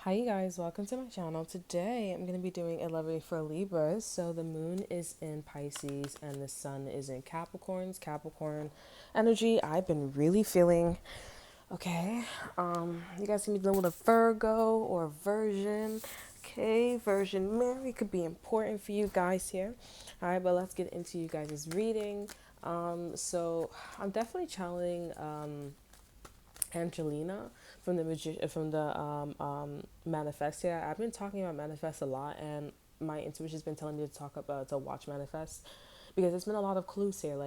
Hi you guys, welcome to my channel. Today I'm going to be doing a lovely for Libras. So the moon is in Pisces and the sun is in Capricorns. Capricorn energy I've been really feeling. Okay, you guys can be dealing with a Virgo or a Virgin. Okay, Virgin Mary could be important for you guys here. All right, but let's get into you guys' reading. So I'm definitely channeling Angelina from the manifest here. I've been talking about manifest a lot, and my intuition's been telling me to talk about to watch manifest because there's been a lot of clues here.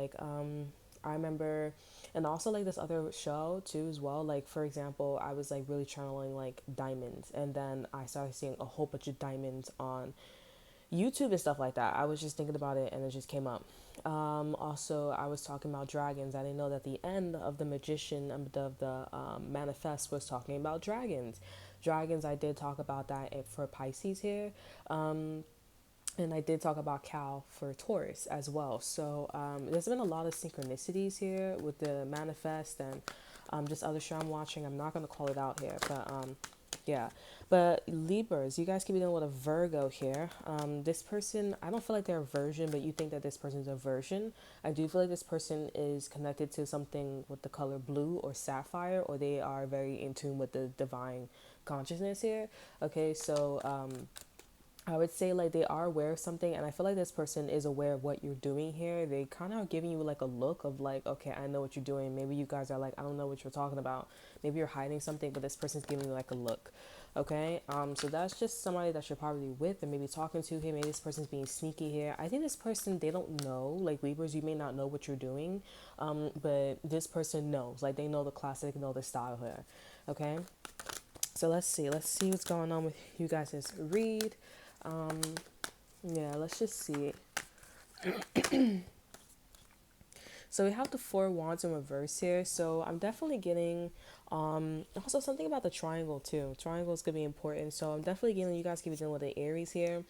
I remember, and also like this other show too as well. Like for example, I was like really channeling like diamonds, and then I started seeing a whole bunch of diamonds on YouTube and stuff like that. I was just thinking about it and it just came up. Also, I was talking about dragons. I didn't know that the end of the magician of the manifest was talking about dragons. Dragons, I did talk about that for Pisces here. And I did talk about Cal for Taurus as well. So there's been a lot of synchronicities here with the manifest and just other show I'm watching. I'm not going to call it out here, but yeah. But Libras, you guys can be dealing with a Virgo here. This person, I don't feel like they're a version, but you think that this person's a version. I do feel like this person is connected to something with the color blue or sapphire, or they are very in tune with the divine consciousness here. Okay, so I would say like they are aware of something, and I feel like this person is aware of what you're doing here. They kind of are giving you like a look of like, okay, I know what you're doing. Maybe you guys are like, I don't know what you're talking about. Maybe you're hiding something, but this person's giving you like a look. Okay, so that's just somebody that you're probably with, and maybe talking to here. Maybe this person's being sneaky here. I think this person, they don't know. Like Libras, you may not know what you're doing, but this person knows. Like they know the classic, know the style here. Okay, so let's see. Let's see what's going on with you guys' read. Um, yeah, let's just see. So we have the four wands in reverse here. So I'm definitely getting also something about the triangle too. Triangles could be important. So I'm definitely getting you guys keep dealing with the Aries here.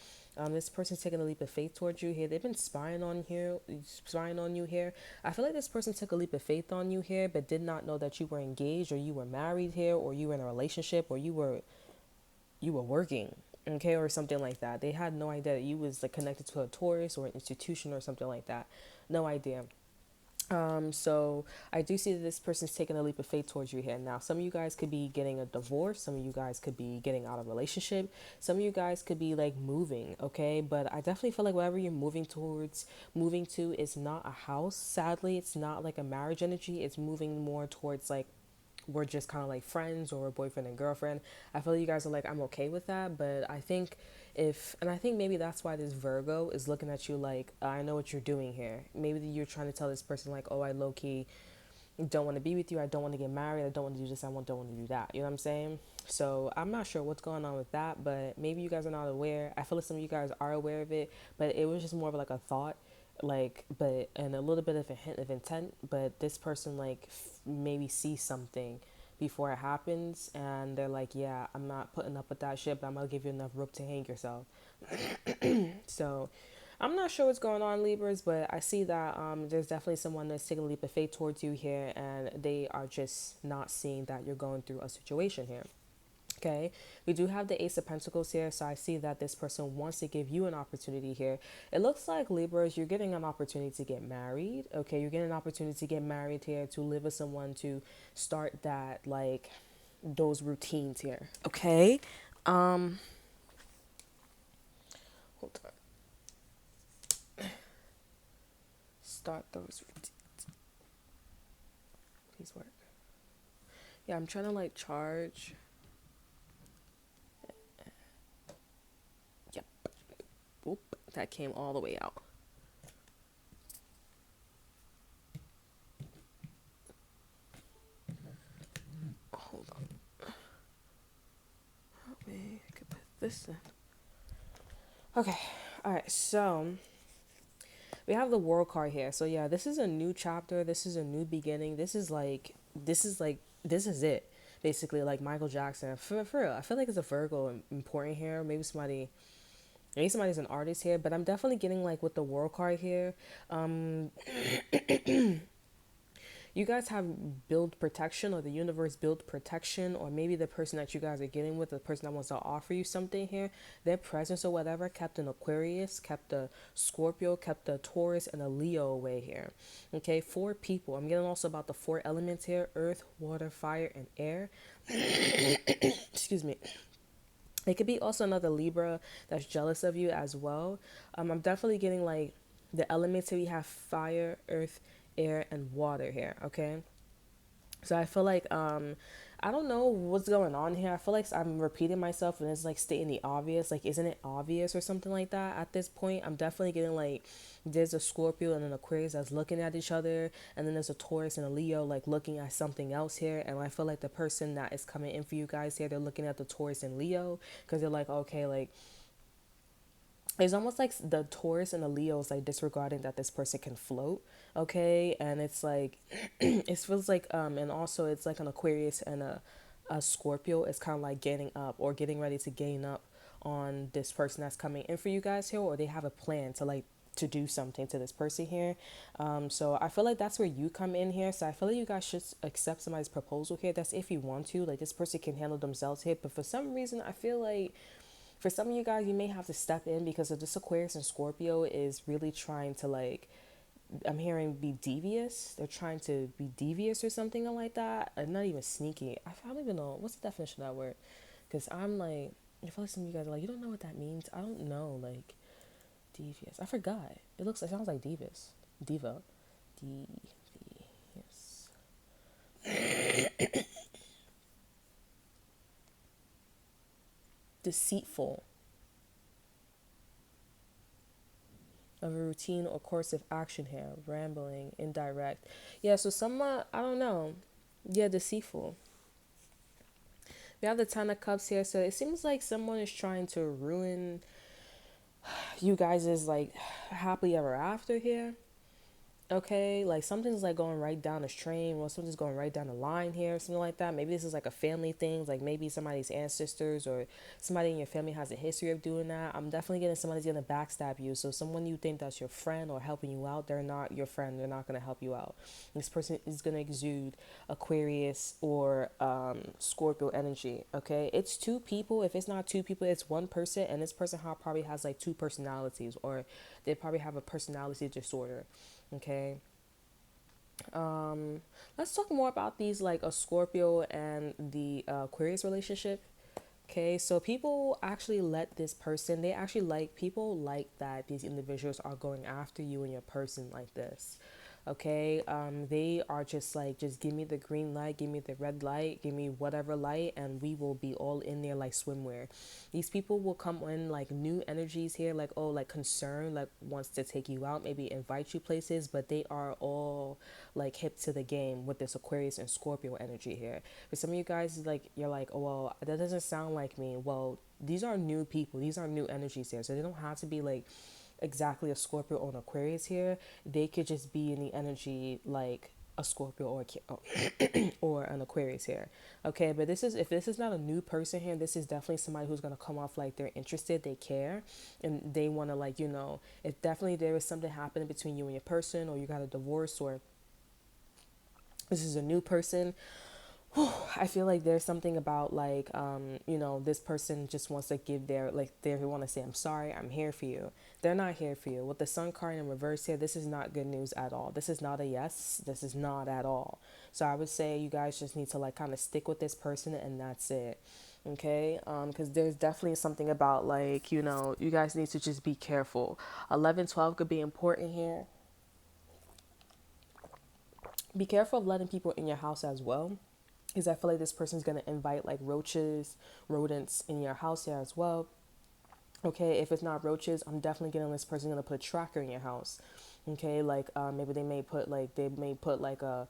This person's taking a leap of faith towards you here. They've been spying on you here. I feel like this person took a leap of faith on you here, but did not know that you were engaged or you were married here or you were in a relationship or you were working, okay, or something like that. They had no idea that you was like connected to a Taurus or an institution or something like that. No idea. So I do see that this person's taking a leap of faith towards you here. Now, some of you guys could be getting a divorce. Some of you guys could be getting out of a relationship. Some of you guys could be like moving, okay? But I definitely feel like whatever you're moving to is not a house. Sadly, it's not like a marriage energy. It's moving more towards like we're just kind of like friends or boyfriend and girlfriend. I feel like you guys are like, I'm okay with that. But I think and I think maybe that's why this Virgo is looking at you like, I know what you're doing here. Maybe you're trying to tell this person like, oh, I low key don't want to be with you. I don't want to get married. I don't want to do this. Don't want to do that. You know what I'm saying? So I'm not sure what's going on with that, but maybe you guys are not aware. I feel like some of you guys are aware of it, but it was just more of like a thought, like, but and a little bit of a hint of intent. But this person like maybe sees something before it happens, and they're like, yeah, I'm not putting up with that shit, but I'm gonna give you enough rope to hang yourself. So I'm not sure what's going on, Libras, but I see that there's definitely someone that's taking a leap of faith towards you here, and they are just not seeing that you're going through a situation here. Okay, we do have the Ace of Pentacles here, so I see that this person wants to give you an opportunity here. It looks like Libras, you're getting an opportunity to get married. Okay, you're getting an opportunity to get married here, to live with someone, to start that like those routines here. Okay, um, hold on, start those routines. Please work. Yeah, I'm trying to like charge. Yep. Oop, that came all the way out. Hold on. Maybe I could put this in. Okay. All right. So we have the World card here. So yeah, this is a new chapter. This is a new beginning. This is it. Basically, like Michael Jackson. For real, I feel like it's a Virgo important here. Maybe somebody's an artist here, but I'm definitely getting like with the World card here. Um, you guys have built protection, or the universe built protection, or maybe the person that you guys are getting with, the person that wants to offer you something here, their presence or whatever kept an Aquarius, kept a Scorpio, kept a Taurus, and a Leo away here. Okay, 4 people. I'm getting also about the 4 elements here: earth, water, fire, and air. Excuse me. It could be also another Libra that's jealous of you as well. I'm definitely getting like the elements here. We have fire, earth, air, and water here. Okay, so I feel like I don't know what's going on here. I feel like I'm repeating myself and it's like stating the obvious. Like, isn't it obvious or something like that at this point? I'm definitely getting like there's a Scorpio and an Aquarius that's looking at each other, and then there's a Taurus and a Leo like looking at something else here. And I feel like the person that is coming in for you guys here, they're looking at the Taurus and Leo because they're like, okay, like it's almost like the Taurus and the Leo is like disregarding that this person can float, okay? And it's like it feels like and also it's like an Aquarius and a Scorpio is kind of like getting up or getting ready to gain up on this person that's coming in for you guys here, or they have a plan to like to do something to this person here. So I feel like that's where you come in here. So I feel like you guys should accept somebody's proposal here. That's if you want to. Like, this person can handle themselves here, but for some reason I feel like for some of you guys, you may have to step in because of this Aquarius and Scorpio is really trying to like, I'm hearing be devious. They're trying to be devious or something like that. And not even sneaky. I don't even know. What's the definition of that word? Because I'm like, I feel like some of you guys are like, you don't know what that means. I don't know. Like, devious. I forgot. It sounds like divas. Diva. Devious. Deceitful. Of a routine or course of action here, rambling, indirect. Yeah, so someone, I don't know. Yeah, deceitful. We have the Ten of Cups here, so it seems like someone is trying to ruin you guys' like happily ever after here. Okay, like something's like going right down the stream, or something's going right down the line here, something like that. Maybe this is like a family thing, like maybe somebody's ancestors or somebody in your family has a history of doing that. I'm definitely getting somebody's gonna backstab you. So someone you think that's your friend or helping you out, they're not your friend. They're not gonna help you out. This person is gonna exude Aquarius or Scorpio energy. Okay, it's 2 people. If it's not 2 people, it's one person, and this person probably has like 2 personalities, or they probably have a personality disorder. Okay. Um, let's talk more about these like a Scorpio and the Aquarius relationship. Okay, so people actually let this person, they actually like people like that these individuals are going after you and your person like this. Okay, they are just like, just give me the green light, give me the red light, give me whatever light, and we will be all in there like swimwear. These people will come in like new energies here, like, oh, like concern, like wants to take you out, maybe invite you places, but they are all like hip to the game with this Aquarius and Scorpio energy here. For some of you guys, like, you're like, oh, well, that doesn't sound like me. Well, these are new people, these are new energies here, so they don't have to be like exactly a Scorpio or an Aquarius here. They could just be in the energy like a Scorpio or an Aquarius here. Okay, but this is, if this is not a new person here, this is definitely somebody who's gonna come off like they're interested, they care, and they want to, like, if definitely there is something happening between you and your person, or you got a divorce, or this is a new person. I feel like there's something about like this person just wants to give their, like, they want to say, I'm sorry, I'm here for you. They're not here for you. With the Sun card in reverse here, this is not good news at all. This is not a yes. This is not at all. So I would say you guys just need to like kind of stick with this person, and that's it. Okay, because there's definitely something about like, you guys need to just be careful. 11-12 could be important here. Be careful of letting people in your house as well, because I feel like this person's going to invite like roaches, rodents in your house here as well. Okay, if it's not roaches, I'm definitely getting this person going to put a tracker in your house. Okay, like maybe they may put like a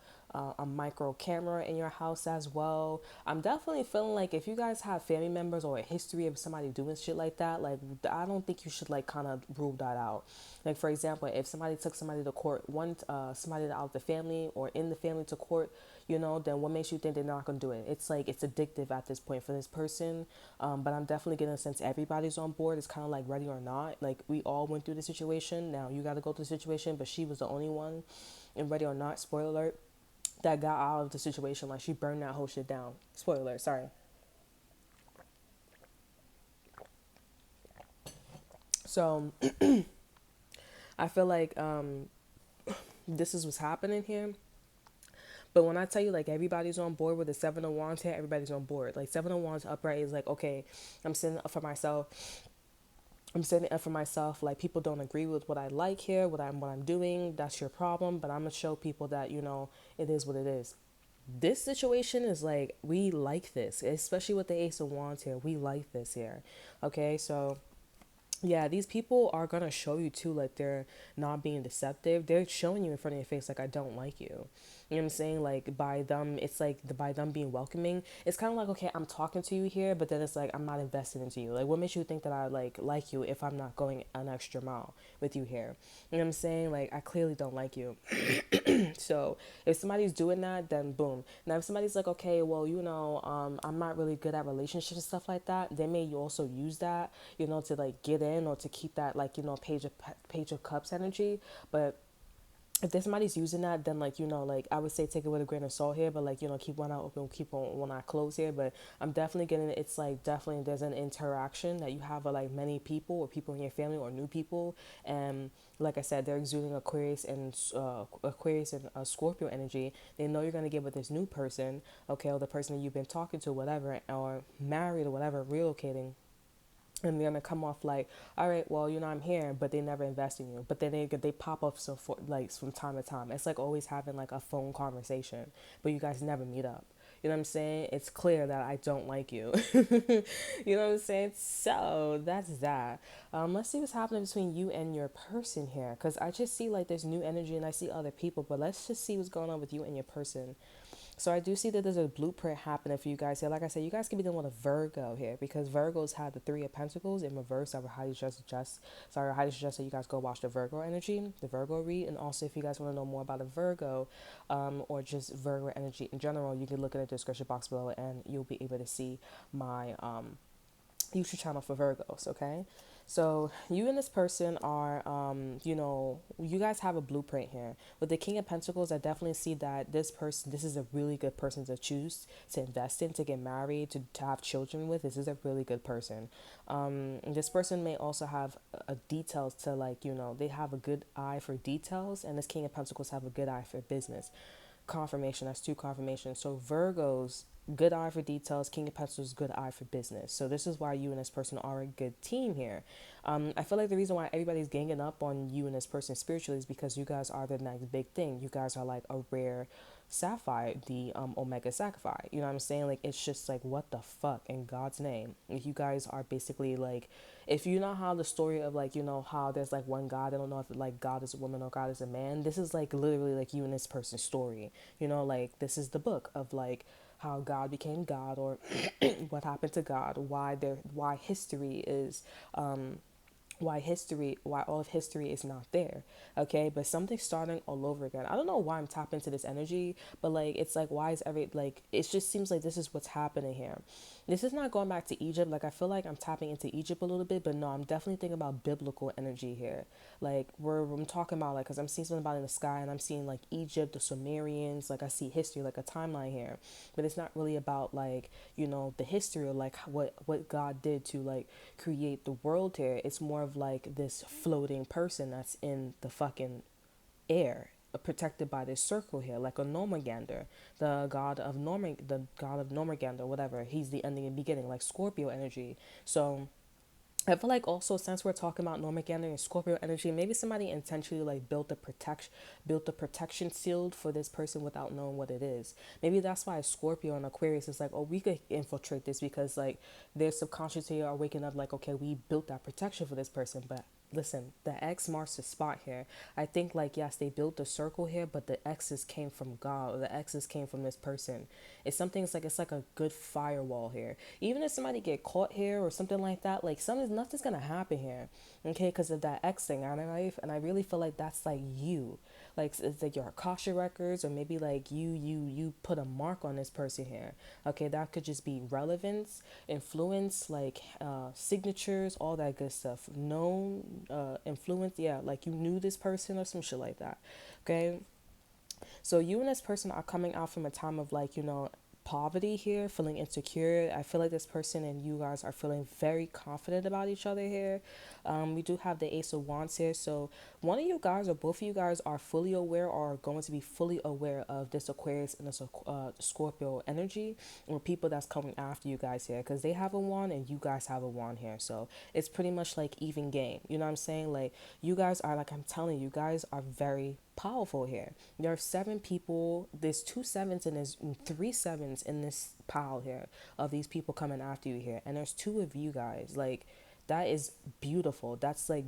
micro camera in your house as well. I'm definitely feeling like if you guys have family members or a history of somebody doing shit like that, like, I don't think you should like kind of rule that out. Like, for example, if somebody took somebody to court, somebody out of the family or in the family to court, then what makes you think they're not gonna do it? It's like it's addictive at this point for this person. But I'm definitely getting a sense everybody's on board. It's kind of like ready or not. Like, we all went through the situation. Now you got to go through the situation, but she was the only one. And ready or not, spoiler alert, that got out of the situation. Like, she burned that whole shit down. Spoiler alert, sorry. So I feel like this is what's happening here. But when I tell you, like, everybody's on board with the Seven of Wands here, everybody's on board. Like, Seven of Wands upright is like, okay, I'm sitting up for myself. I'm setting it up for myself. Like, people don't agree with what I like here, what I'm doing. That's your problem. But I'm gonna show people that, it is what it is. This situation is like, we like this, especially with the Ace of Wands here. We like this here. Okay, so yeah, these people are gonna show you too, like, they're not being deceptive. They're showing you in front of your face, like, I don't like you. You know what I'm saying? Like, by them, it's like by them being welcoming. It's kind of like, okay, I'm talking to you here, but then it's like, I'm not invested into you. Like, what makes you think that I like you if I'm not going an extra mile with you here? You know what I'm saying? Like, I clearly don't like you. So if somebody's doing that, then boom. Now if somebody's like, okay, well, I'm not really good at relationships and stuff like that, they may also use that, to like get in or to keep that, like, page of cups energy. But if there's somebody's using that, then, like, like, I would say take it with a grain of salt here, but, like, keep one eye open, keep one eye closed here. But I'm definitely getting it. It's like, definitely there's an interaction that you have with, like, many people or people in your family or new people. And like I said, they're exuding Aquarius and Scorpio energy. They know you're going to get with this new person, okay, or the person that you've been talking to, whatever, or married or whatever, relocating. And they're gonna come off like, all right, well, I'm here, but they never invest in you. But then they pop up so for like from time to time. It's like always having like a phone conversation, but you guys never meet up. You know what I'm saying? It's clear that I don't like you. You know what I'm saying? So that's that. Let's see what's happening between you and your person here, because I just see like there's new energy and I see other people, but let's just see what's going on with you and your person. So I do see that there's a blueprint happening for you guys here. Like I said, you guys can be dealing with a Virgo here, because Virgos have the Three of Pentacles in reverse. I would highly suggest that you guys go watch the Virgo energy, the Virgo read. And also, if you guys want to know more about a Virgo, or just Virgo energy in general, you can look in the description box below and you'll be able to see my YouTube channel for Virgos, okay? So you and this person are, you guys have a blueprint here. With the King of Pentacles, I definitely see that this is a really good person to choose, to invest in, to get married, to have children with. This is a really good person. This person may also have a details to, like, they have a good eye for details, and this King of Pentacles have a good eye for business. Confirmation, that's two confirmations. So Virgos, good eye for details. King of Pentacles, good eye for business. So this is why you and this person are a good team here. I feel like the reason why everybody's ganging up on you and this person spiritually is because you guys are the next big thing. You guys are like a rare sapphire, the omega sapphire. You know what I'm saying? Like, it's just like, what the fuck in God's name? If you guys are basically like, if you know how the story of, like, how there's like one God, I don't know if like God is a woman or God is a man. This is like literally like you and this person's story. Like, this is the book of like how God became God, or what happened to God, why history is why all of history is not there. Okay, but something's starting all over again. I don't know why I'm tapping into this energy, but like, it's like, why is it just seems like this is what's happening here. This is not going back to Egypt. Like, I feel like I'm tapping into Egypt a little bit, but no, I'm definitely thinking about biblical energy here. Like, I'm talking about, like, because I'm seeing something about in the sky, and I'm seeing like Egypt, the Sumerians, like I see history, like a timeline here. But it's not really about, like, the history, or like what God did to like create the world here. It's more of like this floating person that's in the fucking air, protected by this circle here, like a Normangander, the god of Normangander, whatever. He's the ending and beginning, like Scorpio energy. So I feel like also, since we're talking about Normangander and Scorpio energy, maybe somebody intentionally like built the protection shield for this person without knowing what it is. Maybe that's why Scorpio and Aquarius is like, oh, we could infiltrate this, because like their subconscious here are waking up like, okay, we built that protection for this person. But listen, the X marks the spot here. I think, like, yes, they built the circle here, but the X's came from God, or the X's came from this person. It's like a good firewall here. Even if somebody get caught here or something like that, like, nothing's gonna happen here, okay, because of that X thing. And I really feel like that's like you. Like, it's like your Akasha records, or maybe like you put a mark on this person here. Okay, that could just be relevance, influence, like signatures, all that good stuff. Known, influence, yeah, like you knew this person or some shit like that. Okay. So you and this person are coming out from a time of like, poverty here, feeling insecure. I feel like this person and you guys are feeling very confident about each other here. We do have the Ace of Wands here. So one of you guys or both of you guys are fully aware or are going to be fully aware of this Aquarius and this Scorpio energy or people that's coming after you guys here, because they have a wand and you guys have a wand here. So it's pretty much like even game. You know what I'm saying? Like you guys are, like I'm telling you, you guys are very powerful here. There are 7 people. There's 2 7s and there's 3 7s in this pile here of these people coming after you here, and there's 2 of you guys. Like that is beautiful. That's like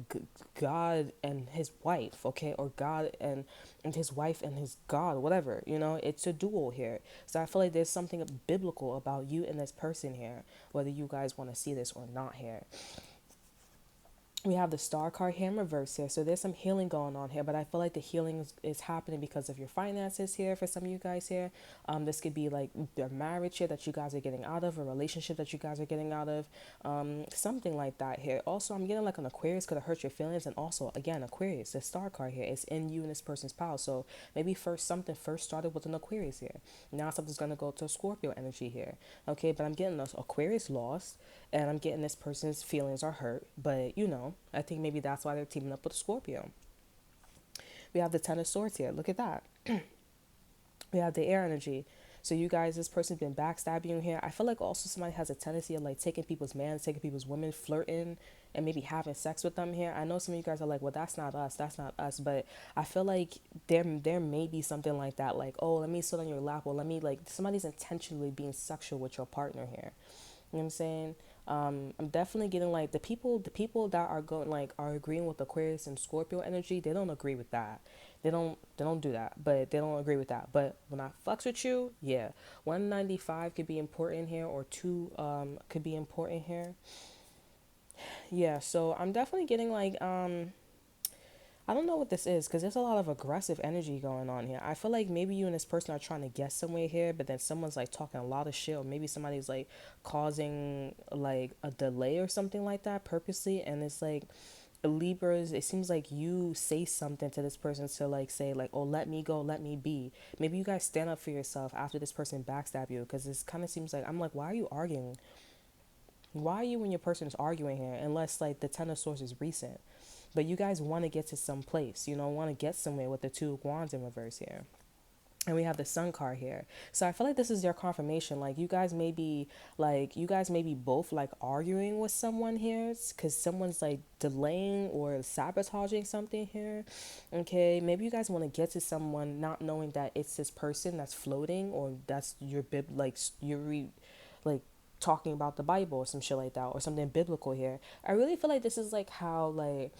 God and his wife, okay, or God and his wife and his God, whatever. It's a duel here. So I feel like there's something biblical about you and this person here, whether you guys want to see this or not here. We have the Star card here in reverse here. So there's some healing going on here, but I feel like the healing is happening because of your finances here for some of you guys here. This could be like a marriage here that you guys are getting out of, a relationship that you guys are getting out of, something like that here. Also, I'm getting like an Aquarius could have hurt your feelings, and also, again, Aquarius, the Star card here, is in you and this person's power. So maybe something first started with an Aquarius here. Now something's going to go to a Scorpio energy here. Okay, but I'm getting this Aquarius lost, and I'm getting this person's feelings are hurt, but I think maybe that's why they're teaming up with a Scorpio. We have the Ten of Swords here. Look at that. We have the air energy. So you guys, this person's been backstabbing you here. I feel like also somebody has a tendency of like taking people's men, taking people's women, flirting, and maybe having sex with them here. I know some of you guys are like, well, that's not us. That's not us. But I feel like there may be something like that. Like, oh, let me sit on your lap. Or let me, like, somebody's intentionally being sexual with your partner here. You know what I'm saying? I'm definitely getting like the people that are going like are agreeing with Aquarius and Scorpio energy. They don't agree with that. They don't do that. But they don't agree with that. But when I fucks with you, yeah, 195 could be important here, or 2 could be important here. Yeah. So I'm definitely getting like I don't know what this is, because there's a lot of aggressive energy going on here. I feel like maybe you and this person are trying to get somewhere here, but then someone's like talking a lot of shit, or maybe somebody's like causing like a delay or something like that purposely. And it's like Libras, it seems like you say something to this person to like say like, oh, let me go, let me be. Maybe you guys stand up for yourself after this person backstab you, because this kind of seems like, I'm like, why are you arguing? Why are you and your person is arguing here? Unless like the Ten of Swords is recent. But you guys want to get to some place, want to get somewhere with the 2 of Wands in reverse here. And we have the Sun card here. So I feel like this is your confirmation. Like you guys may be both like arguing with someone here, because someone's like delaying or sabotaging something here. Okay, maybe you guys want to get to someone not knowing that it's this person that's floating, or that's your like talking about the Bible or some shit like that, or something biblical here. I really feel like this is like how like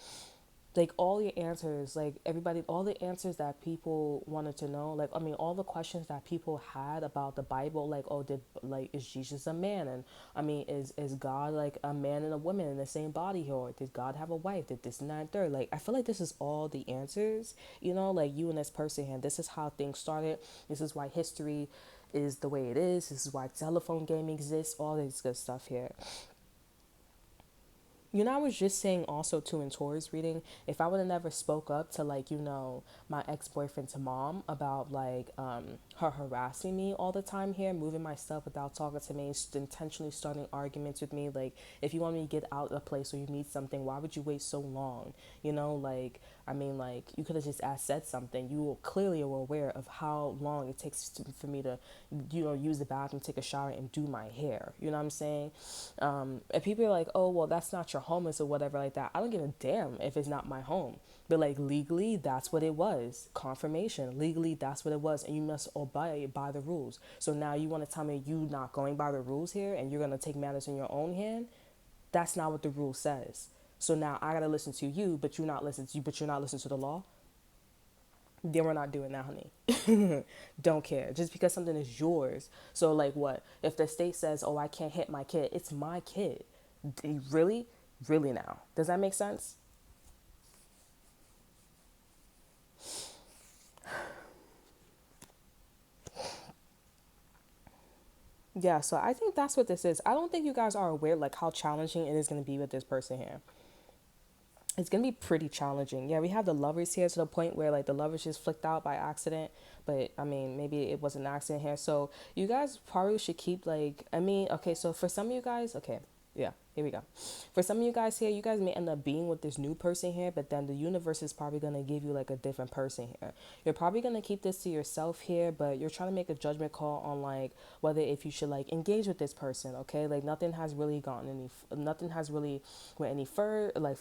all your answers, like everybody, all the answers that people wanted to know, like I mean all the questions that people had about the Bible, like, oh, is Jesus a man? And I mean, is God like a man and a woman in the same body here? Or did God have a wife? Did this and that and third? Like I feel like this is all the answers, like you and this person here, this is how things started. This is why history is the way it is. This is why telephone game exists, all this good stuff here. I was just saying also too in Tori's reading, if I would have never spoke up to like, my ex-boyfriend's mom about like her harassing me all the time here, moving my stuff without talking to me, intentionally starting arguments with me. Like, if you want me to get out of a place or you need something, why would you wait so long? Like, I mean, like, you could have just said something. You clearly were aware of how long it takes for me to, use the bathroom, take a shower, and do my hair. You know what I'm saying? And people are like, oh, well, that's not your home, or whatever like that. I don't give a damn if it's not my home. But like legally, that's what it was. Confirmation. Legally, that's what it was. And you must obey by the rules. So now you want to tell me you not going by the rules here and you're going to take matters in your own hand? That's not what the rule says. So now I got to listen to you, but you're not listening to the law? Then we're not doing that, honey. Don't care. Just because something is yours. So like what? If the state says, oh, I can't hit my kid, it's my kid. Really? Really now? Does that make sense? Yeah, so I think that's what this is. I don't think you guys are aware like how challenging it is going to be with this person here. it's gonna be pretty challenging. Yeah, we have the lovers here to the point where like the lovers just flicked out by accident, but I mean maybe it was an accident here. So you guys probably should keep like, I mean, okay, so for some of you guys, okay, yeah, here we go. For some of you guys here, you guys may end up being with this new person here, but then the universe is probably gonna give you like a different person here. You're probably gonna keep this to yourself here, but you're trying to make a judgment call on like whether if you should like engage with this person. Okay, like nothing has really gotten any, nothing has really went any further, like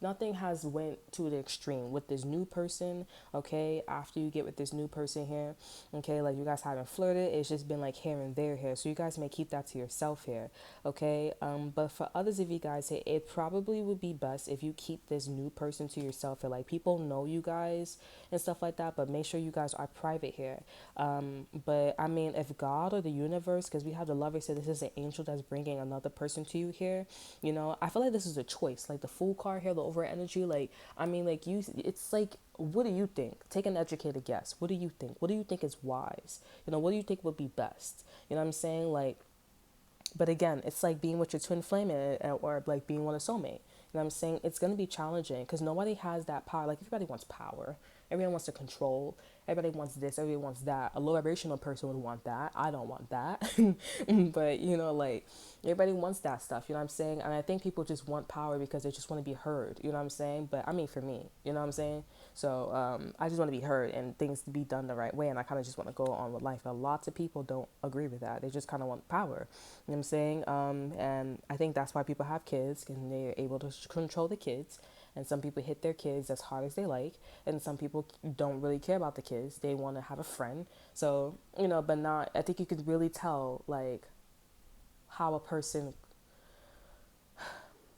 nothing has went to the extreme with this new person. Okay, after you get with this new person here, okay, like you guys haven't flirted, it's just been like here and there here, so you guys may keep that to yourself here. Okay, but for others of you guys here, it probably would be best if you keep this new person to yourself here. Like people know you guys and stuff like that, but make sure you guys are private here. But I mean, if God or the universe, because we have the lover say this is an angel that's bringing another person to you here, you know, I feel like this is a choice. Like the Fool card here, the over energy, like, I mean, like you, it's like, what do you think? Take an educated guess. What do you think? What do you think is wise? You know, what do you think would be best? You know what I'm saying? Like, but again, it's like being with your twin flame or like being with a soulmate. You know what I'm saying? It's going to be challenging because nobody has that power. Like everybody wants power. Everyone wants to control. Everybody wants this. Everybody wants that. A low vibrational person would want that. I don't want that. But, you know, like everybody wants that stuff. You know what I'm saying? And I think people just want power because they just want to be heard. You know what I'm saying? But I mean, for me, you know what I'm saying? So I just want to be heard and things to be done the right way. And I kind of just want to go on with life. But lots of people don't agree with that. They just kind of want power. You know what I'm saying? And I think that's why people have kids and they're able to control the kids. And some people hit their kids as hard as they like. And some people don't really care about the kids. They want to have a friend. So, you know, but not, I think you could really tell like how a person,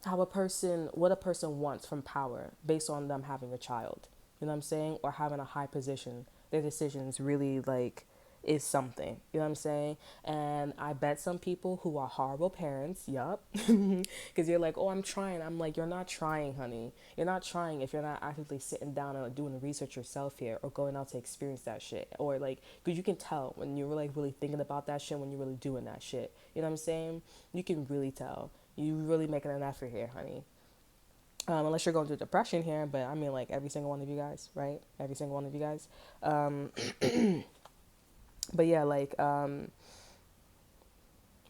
what a person wants from power based on them having a child. You know what I'm saying? Or having a high position. Their decisions really like is something. You know what I'm saying? And I bet some people who are horrible parents, yup, because you're like, oh, I'm trying. I'm like, you're not trying, honey. You're not trying if you're not actively sitting down and doing the research yourself here or going out to experience that shit. Or like, because you can tell when you're like really thinking about that shit when you're really doing that shit. You know what I'm saying? You can really tell. You really making an effort here, honey. Unless you're going through depression here, but I mean, like every single one of you guys, right? Every single one of you guys. But yeah, like I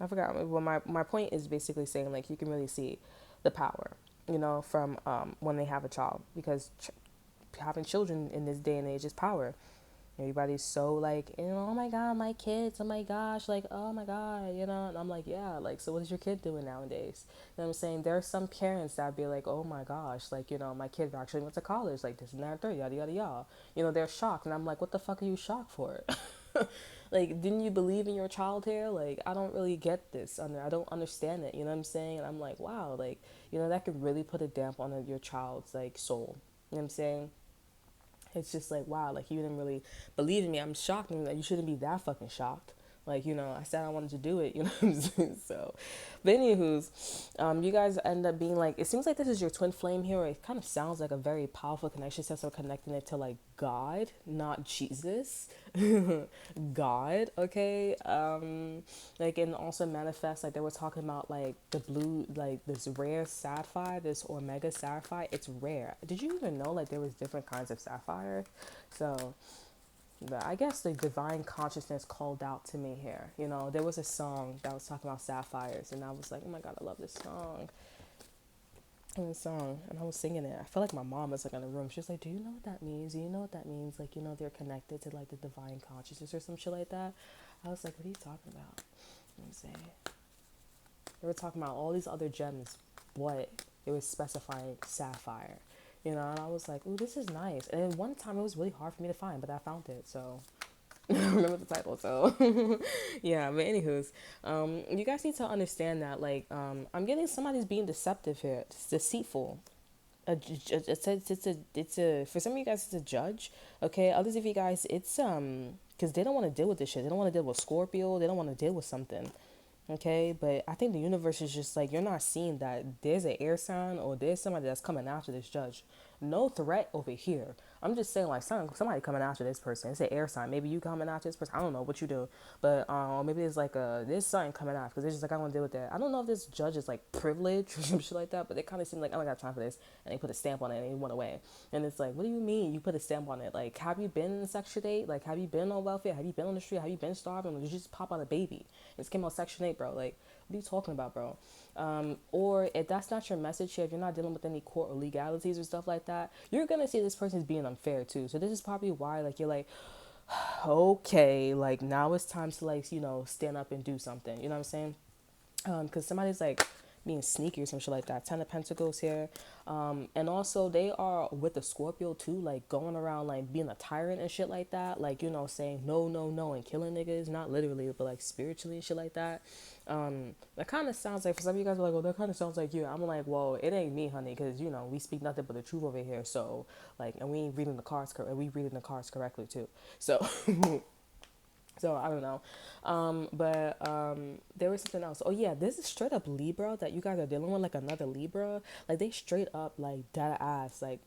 forgot. Well, my point is basically saying like you can really see the power, you know, from when they have a child because having children in this day and age is power. Everybody's so like, you know, oh my god, my kids, oh my gosh, like, oh my god, you know, and I'm like, yeah, like, so what is your kid doing nowadays? You know what I'm saying? There are some parents that be like, oh my gosh, like, you know, my kid actually went to college, like this and that, third, yada yada yada. You know, they're shocked, and I'm like, what the fuck are you shocked for? Like, didn't you believe in your child here? Like, I don't really get this. I don't understand it. You know what I'm saying? And I'm like, wow, like, you know, that could really put a damp on your child's like soul. You know what I'm saying? It's just like, wow, like you didn't really believe in me. I'm shocked, and like, you shouldn't be that fucking shocked. Like, you know, I said I wanted to do it, you know what I'm saying? So, but anywho's, you guys end up being like, it seems like this is your twin flame here. It kind of sounds like a very powerful connection since we're connecting it to like God, not Jesus. God, okay? Like, and also manifest, like they were talking about like the blue, like this rare sapphire, this Omega sapphire. It's rare. Did you even know like there was different kinds of sapphire? So, but I guess the divine consciousness called out to me here. You know, there was a song that was talking about sapphires, and I was like, oh my god, I love this song. And the song, and I was singing it. I felt like my mom was like in the room. She was like, "Do you know what that means? Do you know what that means? Like, you know, they're connected to like the divine consciousness or some shit like that." I was like, "What are you talking about?" Let me say. They were talking about all these other gems, but it was specifying sapphire. You know, and I was like, "Ooh, this is nice." And then one time it was really hard for me to find, but I found it. So I remember the title. So yeah, but anywho's, you guys need to understand that like I'm getting somebody's being deceptive here. It's deceitful. It's a for some of you guys it's a judge. Okay, others of you guys it's because they don't want to deal with this shit. They don't want to deal with Scorpio. They don't want to deal with something. Okay, but I think the universe is just like, you're not seeing that there's an air sign or there's somebody that's coming after this judge. No threat over here. I'm just saying, like, somebody coming after this person. It's an air sign. Maybe you coming after this person. I don't know what you do, but maybe it's like there's something coming after because they're just like, I want to deal with that. I don't know if this judge is like privileged or some shit like that, but they kind of seem like, I don't got time for this, and they put a stamp on it and they went away. And it's like, what do you mean you put a stamp on it? Like, have you been in Section 8? Like, have you been on welfare? Have you been on the street? Have you been starving? Or did you just pop out a baby? It came out Section 8, bro. Like, what are you talking about, bro? Or if that's not your message here, if you're not dealing with any court or legalities or stuff like that, you're gonna see this person's being unfair too. So this is probably why, like, you're like, okay, like now it's time to, like, stand up and do something. You know what I'm saying? Because somebody's like being sneaky or some shit like that. Ten of Pentacles here, and also they are with the Scorpio too, like going around like being a tyrant and shit like that, like saying no, no, no, and killing niggas, not literally, but like spiritually and shit like that. That kind of sounds like, for some of you guys are like, well, that kind of sounds like you. I'm like, well, it ain't me, honey, because we speak nothing but the truth over here. So like, and we ain't reading the cards, we reading the cards correctly too. So. So I don't know, but there was something else. Oh yeah, this is straight up Libra that you guys are dealing with, like another Libra. Like they straight up like dead ass like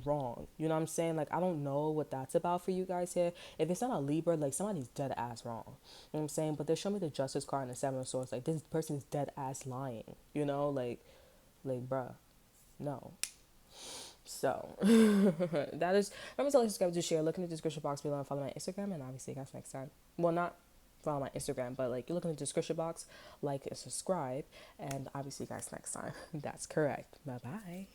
wrong. You know what I'm saying? Like I don't know what that's about for you guys here. If it's not a Libra, like somebody's dead ass wrong. You know what I'm saying? But they show me the Justice card and the Seven of Swords. Like this person's dead ass lying. Like bruh, no. So that is, remember to like, subscribe, to share, look in the description box below and follow my Instagram, and obviously guys next time. Well, not follow my Instagram, but like you look in the description box, like and subscribe, and obviously guys next time. That's correct. Bye bye.